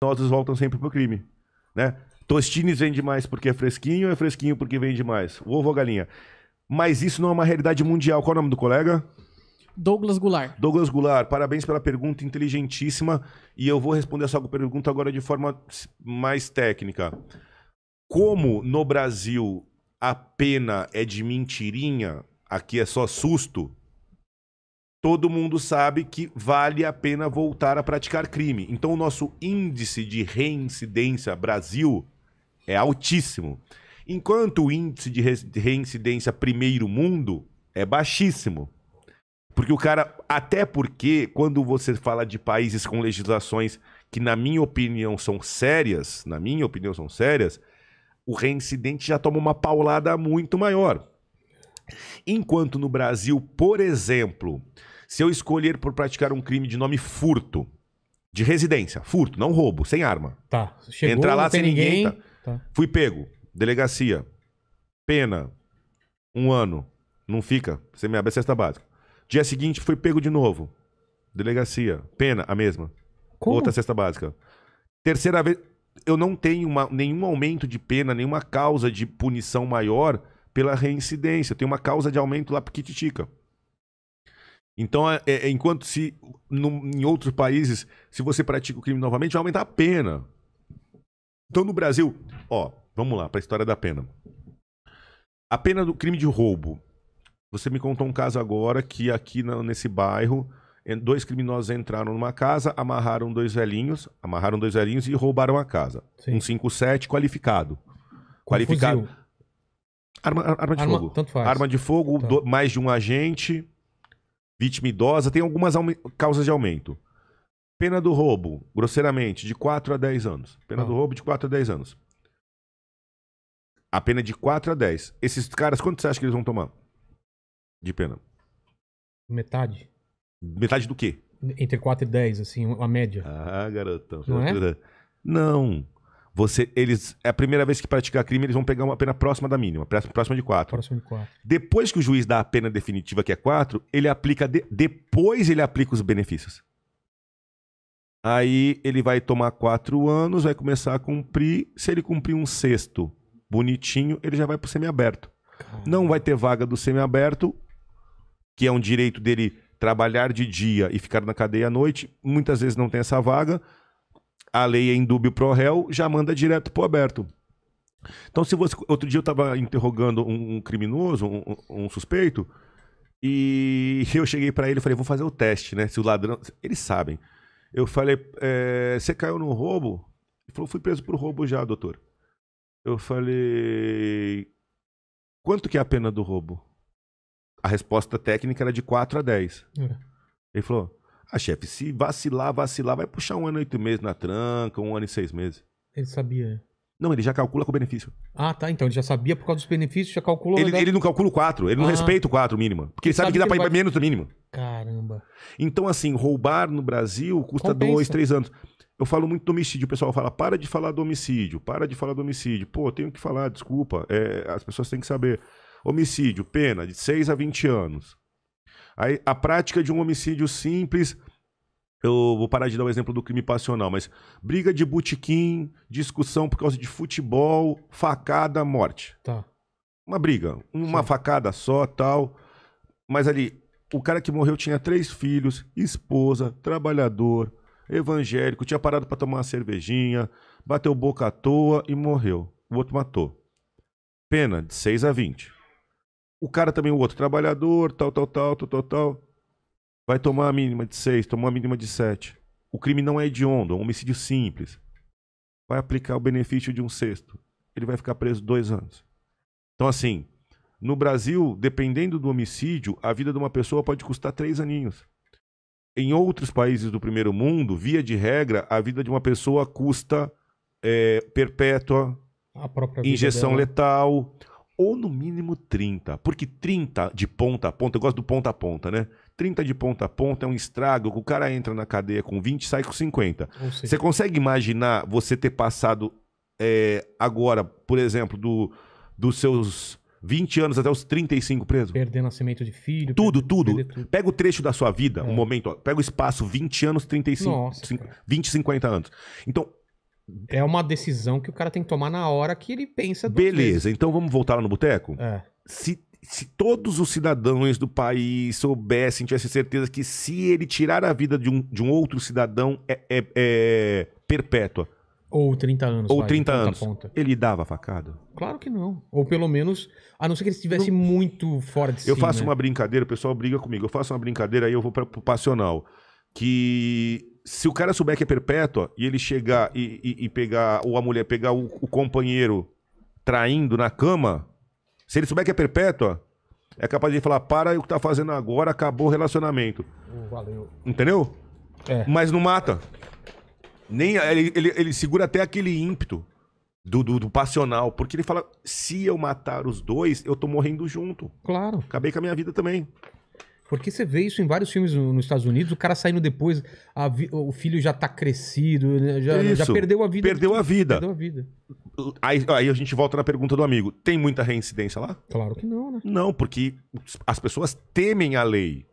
criminosos voltam sempre pro crime, né? Tostines vende mais porque é fresquinho porque vende mais. O ovo ou a galinha. Mas isso não é uma realidade mundial. Qual é o nome do colega? Douglas Goulart. Douglas Goulart, parabéns pela pergunta inteligentíssima. E eu vou responder a sua pergunta agora de forma mais técnica. Como no Brasil a pena é de mentirinha, aqui é só susto, todo mundo sabe que vale a pena voltar a praticar crime. Então o nosso índice de reincidência Brasil é altíssimo. Enquanto o índice de reincidência primeiro mundo é baixíssimo. Porque o cara, até porque quando você fala de países com legislações que na minha opinião são sérias, o reincidente já toma uma paulada muito maior. Enquanto no Brasil, por exemplo, se eu escolher por praticar um crime de nome furto, de residência, furto, não roubo, sem arma. Tá. Chegou, entrar lá não tem sem ninguém. ninguém. Fui pego. Delegacia. Pena. 1 ano. Não fica. Você me abre a cesta básica. Dia seguinte, fui pego de novo. Delegacia. Pena, a mesma. Como? Outra cesta básica. Terceira vez, eu não tenho nenhum aumento de pena, nenhuma causa de punição maior pela reincidência. Eu tenho uma causa de aumento lá piquititica. Então, enquanto em outros países, se você pratica o crime novamente, vai aumentar a pena. Então, no Brasil, vamos lá, para a história da pena. A pena do crime de roubo. Você me contou um caso agora que aqui nesse bairro, 2 criminosos entraram numa casa, amarraram dois velhinhos e roubaram a casa. Sim. 157 qualificado. Fuzil. Arma de fogo. Tanto faz. Arma de fogo, Tá. mais de um agente, vítima idosa, tem algumas causas de aumento. Pena do roubo, grosseiramente, de 4 a 10 anos. Pena do roubo de 4 a 10 anos. A pena é de 4 a 10. Esses caras, quanto você acha que eles vão tomar de pena? Metade. Metade do quê? Entre 4 e 10, assim, a média. Ah, garotão. Não é? Não. É a primeira vez que praticar crime, eles vão pegar uma pena próxima da mínima, próxima de 4. Próximo de 4. Depois que o juiz dá a pena definitiva, que é 4, ele aplica depois ele aplica os benefícios. Aí ele vai tomar 4 anos, vai começar a cumprir. Se ele cumprir um sexto bonitinho, ele já vai pro semiaberto. Não vai ter vaga do semiaberto, que é um direito dele trabalhar de dia e ficar na cadeia à noite. Muitas vezes não tem essa vaga. A lei é indúbio pro réu, já manda direto pro aberto. Então, se você... Outro dia eu estava interrogando um criminoso, um suspeito, e eu cheguei para ele e falei, vou fazer o teste, né? Se o ladrão... Eles sabem. Eu falei, você caiu no roubo? Ele falou, fui preso por roubo já, doutor. Eu falei, quanto que é a pena do roubo? A resposta técnica era de 4 a 10. Ele falou, chefe, se vacilar, vai puxar 1 ano e 8 meses na tranca, 1 ano e 6 meses. Ele sabia. Não, ele já calcula com o benefício. Ah, tá. Então ele já sabia por causa dos benefícios, já calculou. Ele não calcula o 4, ele não respeita o 4 mínimo. Porque ele sabe que dá pra ir menos do mínimo. Caramba. Então, assim, roubar no Brasil custa 2, 3 anos. Eu falo muito do homicídio, o pessoal fala, para de falar do homicídio. Pô, tenho que falar, desculpa. As pessoas têm que saber. Homicídio, pena de 6 a 20 anos. Aí, a prática de um homicídio simples, eu vou parar de dar o exemplo do crime passional, mas briga de botequim, discussão por causa de futebol, facada, morte. Tá. Uma briga, uma facada só, tal. Mas ali, o cara que morreu tinha 3 filhos, esposa, trabalhador, evangélico, tinha parado pra tomar uma cervejinha, bateu boca à toa e morreu. O outro matou. Pena de 6 a 20. O cara também, o outro, trabalhador, tal. Vai tomar a mínima de 6, tomou a mínima de 7. O crime não é hediondo, é um homicídio simples. Vai aplicar o benefício de um sexto. Ele vai ficar preso 2 anos. Então, assim, no Brasil, dependendo do homicídio, a vida de uma pessoa pode custar 3 aninhos. Em outros países do primeiro mundo, via de regra, a vida de uma pessoa custa perpétua, A própria vida injeção dela. letal, ou no mínimo 30. Porque 30 de ponta a ponta, eu gosto do ponta a ponta, né? 30 de ponta a ponta é um estrago que o cara entra na cadeia com 20 e sai com 50. Você consegue imaginar você ter passado agora, por exemplo, dos seus 20 anos até os 35 preso? Perder nascimento de filho. Tudo. perder tudo. Pega o trecho da sua vida, um momento, ó, pega o espaço 20 anos, 35, Nossa, 20, 50 anos. Então, É uma decisão que o cara tem que tomar na hora que ele pensa. Beleza, então vamos voltar lá no boteco? É. Se todos os cidadãos do país soubessem, tivessem certeza que se ele tirar a vida de um outro cidadão é perpétua. Ou 30 anos. Ou vai, 30 de ponta a anos. ponta. Ele dava facada? Claro que não. Ou pelo menos, a não ser que ele estivesse muito fora de si. Eu faço né? uma brincadeira, o pessoal briga comigo. Eu faço uma brincadeira, aí eu vou pro passional. Que se o cara souber que é perpétua e ele chegar e pegar, ou a mulher pegar o companheiro traindo na cama, se ele souber que é perpétua, é capaz de falar: para o que tá fazendo agora, acabou o relacionamento. Valeu. Entendeu? É. Mas não mata. Nem, ele segura até aquele ímpeto do passional, porque ele fala: se eu matar os dois, eu tô morrendo junto. Claro. Acabei com a minha vida também. Porque você vê isso em vários filmes nos Estados Unidos, o cara saindo depois, o filho já tá crescido, né, já Isso. perdeu a vida. Perdeu a vida. Perdeu a vida. Aí a gente volta na pergunta do amigo: tem muita reincidência lá? Claro que não, né? Não, porque as pessoas temem a lei.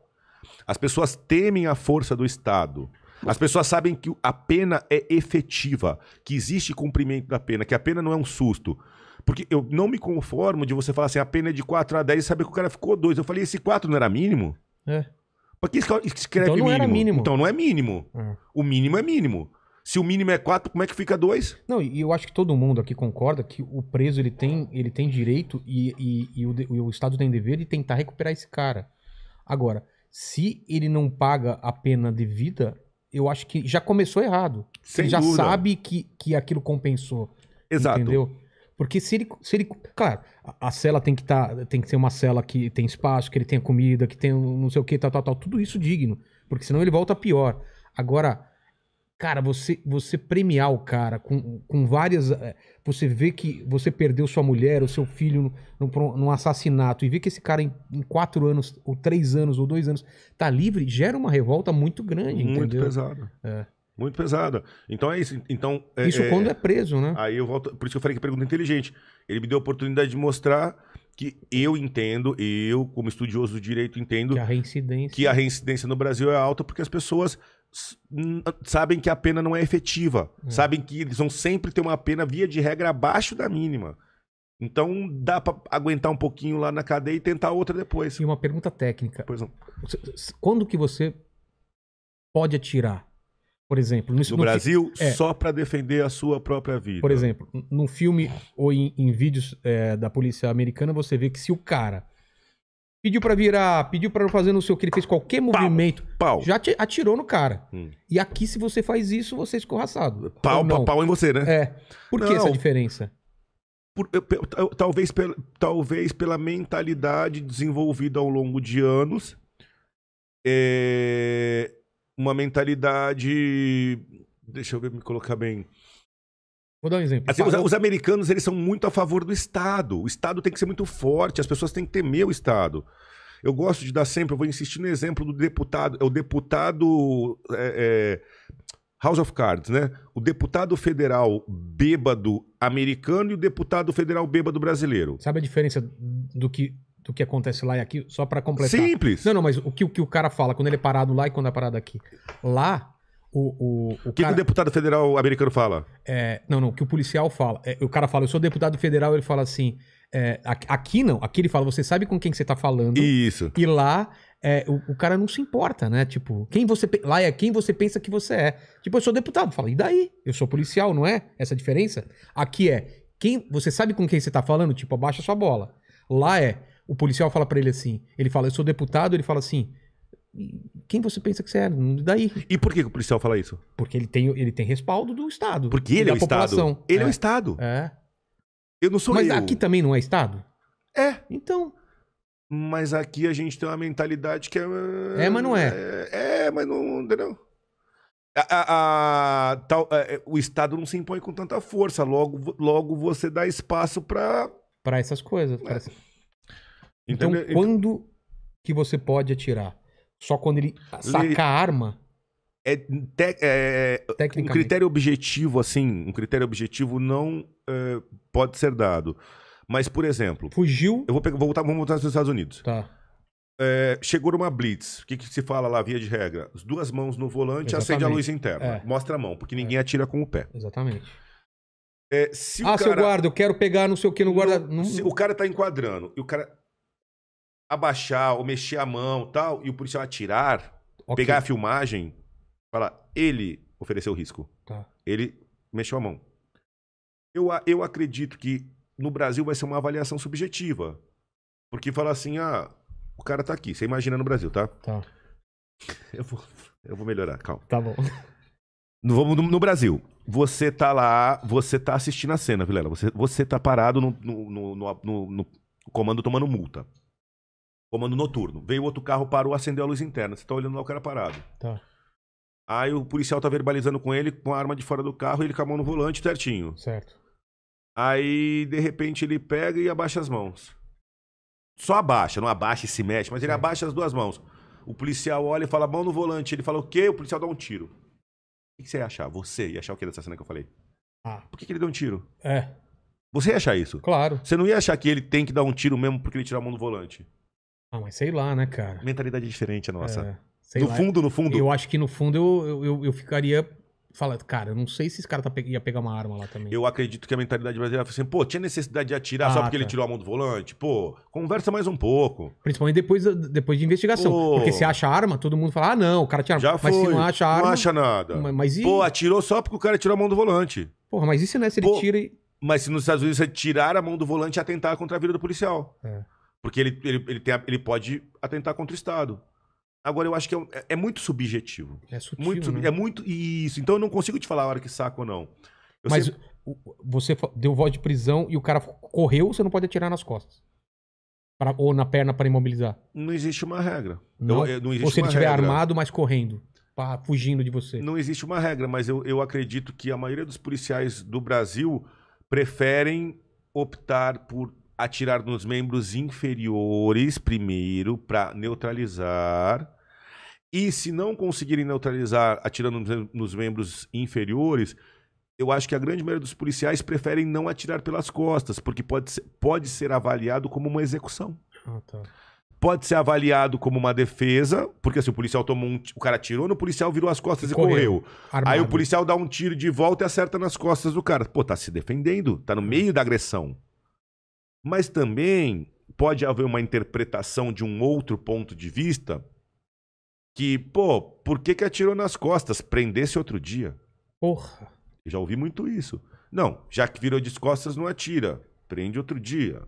As pessoas temem a força do Estado. As pessoas sabem que a pena é efetiva, que existe cumprimento da pena, que a pena não é um susto. Porque eu não me conformo de você falar assim: a pena é de 4 a 10 e saber que o cara ficou 2. Eu falei: esse 4 não era mínimo? É. Pra que escreve Então não mínimo? era mínimo. Então não é mínimo. É. O mínimo é mínimo. Se o mínimo é 4, como é que fica 2? Não, e eu acho que todo mundo aqui concorda que o preso ele tem direito e o Estado tem dever de tentar recuperar esse cara. Agora, se ele não paga a pena devida, eu acho que já começou errado. Sem ele já dúvida. sabe que aquilo compensou. Exato. Entendeu? Porque se ele claro, a cela tem que ser uma cela que tem espaço, que ele tenha comida, que tenha não sei o que, tal, tudo isso digno. Porque senão ele volta pior. Agora, cara, você premiar o cara com várias... Você vê que você perdeu sua mulher ou seu filho num assassinato e vê que esse cara em 4 anos, ou 3 anos, ou 2 anos, tá livre, gera uma revolta muito grande, Muito entendeu? pesado. É. Muito pesada. Então é isso. Então, Isso quando é preso, né? Aí eu volto. Por isso que eu falei que é pergunta inteligente. Ele me deu a oportunidade de mostrar que eu entendo, eu, como estudioso do direito, entendo Que a reincidência no Brasil é alta porque as pessoas sabem que a pena não é efetiva. Sabem que eles vão sempre ter uma pena, via de regra, abaixo da mínima. Então dá pra aguentar um pouquinho lá na cadeia e tentar outra depois. E uma pergunta técnica. Pois não. Quando que você pode atirar? Por exemplo, No Brasil, só pra defender a sua própria vida. Por exemplo, num filme ou em vídeos da polícia americana, você vê que se o cara pediu pra virar, pediu pra fazer não sei o que, ele fez qualquer movimento, já atirou no cara. E aqui, se você faz isso, você é escorraçado. Pau em você, né? É. Por que essa diferença? Talvez pela mentalidade desenvolvida ao longo de anos. Uma mentalidade... Deixa eu ver, me colocar bem. Vou dar um exemplo. Assim, os americanos, eles são muito a favor do Estado. O Estado tem que ser muito forte, as pessoas têm que temer o Estado. Eu gosto de dar sempre, eu vou insistir no exemplo do deputado. É o deputado House of Cards, né? O deputado federal bêbado americano e o deputado federal bêbado brasileiro. Sabe a diferença do que acontece lá e aqui? Só pra completar. Simples. Não, mas o que o cara fala quando ele é parado lá e quando é parado aqui. Lá, o que o deputado federal americano fala? Não, o que o policial fala. O cara fala: eu sou deputado federal, ele fala assim... aqui não, aqui ele fala: você sabe com quem que você tá falando. Isso. E lá, o cara não se importa, né? Tipo, lá é quem você pensa que você é. Tipo, eu sou deputado. Fala: e daí? Eu sou policial, não é? Essa diferença? Aqui você sabe com quem você tá falando? Tipo, abaixa sua bola. Lá o policial fala pra ele assim, ele fala: eu sou deputado, ele fala assim: quem você pensa que você é? Daí. E por que o policial fala isso? Porque ele tem respaldo do Estado. Porque ele é o população. Estado. Ele é o Estado. Eu não sou Mas aqui também não é Estado? Então. Mas aqui a gente tem uma mentalidade que mas não é. Mas não, entendeu? O Estado não se impõe com tanta força. Logo você dá espaço pra essas coisas. Então, quando que você pode atirar? Só quando ele sacar a arma? Um critério objetivo, assim, não pode ser dado. Mas, por exemplo... Fugiu? Vamos voltar nos Estados Unidos. Tá. Chegou numa blitz. O que se fala lá, via de regra? As 2 mãos no volante, acende a luz interna. Mostra a mão, porque ninguém atira com o pé. Exatamente. Se seu guarda, eu quero pegar não sei o que no guarda... Se o cara tá enquadrando e o cara abaixar ou mexer a mão tal, e o policial atirar, pegar a filmagem, falar, ele ofereceu risco. Tá. Ele mexeu a mão. Eu acredito que no Brasil vai ser uma avaliação subjetiva. Porque fala assim, o cara tá aqui. Você imagina no Brasil, tá? Tá. Eu vou melhorar, calma. Tá bom. Vamos no Brasil. Você tá lá, você tá assistindo a cena, Vilela. Você tá parado no comando tomando multa. Comando noturno. Veio outro carro, parou, acendeu a luz interna. Você tá olhando lá o cara parado. Tá. Aí o policial tá verbalizando com ele, com a arma de fora do carro, e ele com a mão no volante, certinho. Certo. Aí, de repente, ele pega e abaixa as mãos. Só abaixa, não abaixa e se mexe, mas ele abaixa as duas mãos. O policial olha e fala, mão no volante. Ele fala, o quê? O policial dá um tiro. O que você ia achar? Você ia achar o que dessa cena que eu falei? Por que ele deu um tiro? Você ia achar isso? Claro. Você não ia achar que ele tem que dar um tiro mesmo porque ele tirou a mão do volante? Mas sei lá, né, cara? Mentalidade diferente a nossa. No fundo. Eu acho que no fundo eu ficaria... Fala, cara, eu não sei se esse cara ia pegar uma arma lá também. Eu acredito que a mentalidade brasileira foi assim, pô, tinha necessidade de atirar só porque ele tirou a mão do volante? Pô, conversa mais um pouco. Principalmente depois de investigação. Porque se acha arma, todo mundo fala, não, o cara tinha arma. Já foi. Mas se não acha arma... Não acha nada. Mas e... Pô, atirou só porque o cara tirou a mão do volante. Porra, mas e se, né, se ele tira e... Mas se nos Estados Unidos você tirar a mão do volante e atentar contra a vida do policial. Porque ele pode atentar contra o Estado. Agora, eu acho que é muito subjetivo. É sutil, né? É muito... Isso. Então, eu não consigo te falar a hora que saca ou não. Mas você deu voz de prisão e o cara correu, você não pode atirar nas costas. Ou na perna para imobilizar. Não existe uma regra. Não existe ou se ele uma estiver regra. armado, mas correndo. Fugindo de você. Não existe uma regra, mas eu acredito que a maioria dos policiais do Brasil preferem optar por atirar nos membros inferiores primeiro para neutralizar. E se não conseguirem neutralizar atirando nos membros inferiores, eu acho que a grande maioria dos policiais preferem não atirar pelas costas, porque pode ser avaliado como uma execução. Tá. Pode ser avaliado como uma defesa, porque assim, o policial tomou o cara atirou no policial, virou as costas e correu. Aí o policial dá um tiro de volta e acerta nas costas do cara. Pô, tá se defendendo, tá no meio da agressão. Mas também pode haver uma interpretação de um outro ponto de vista que, pô, por que atirou nas costas? Prendesse outro dia. Porra. Eu já ouvi muito isso. Não, já que virou de costas, não atira. Prende outro dia.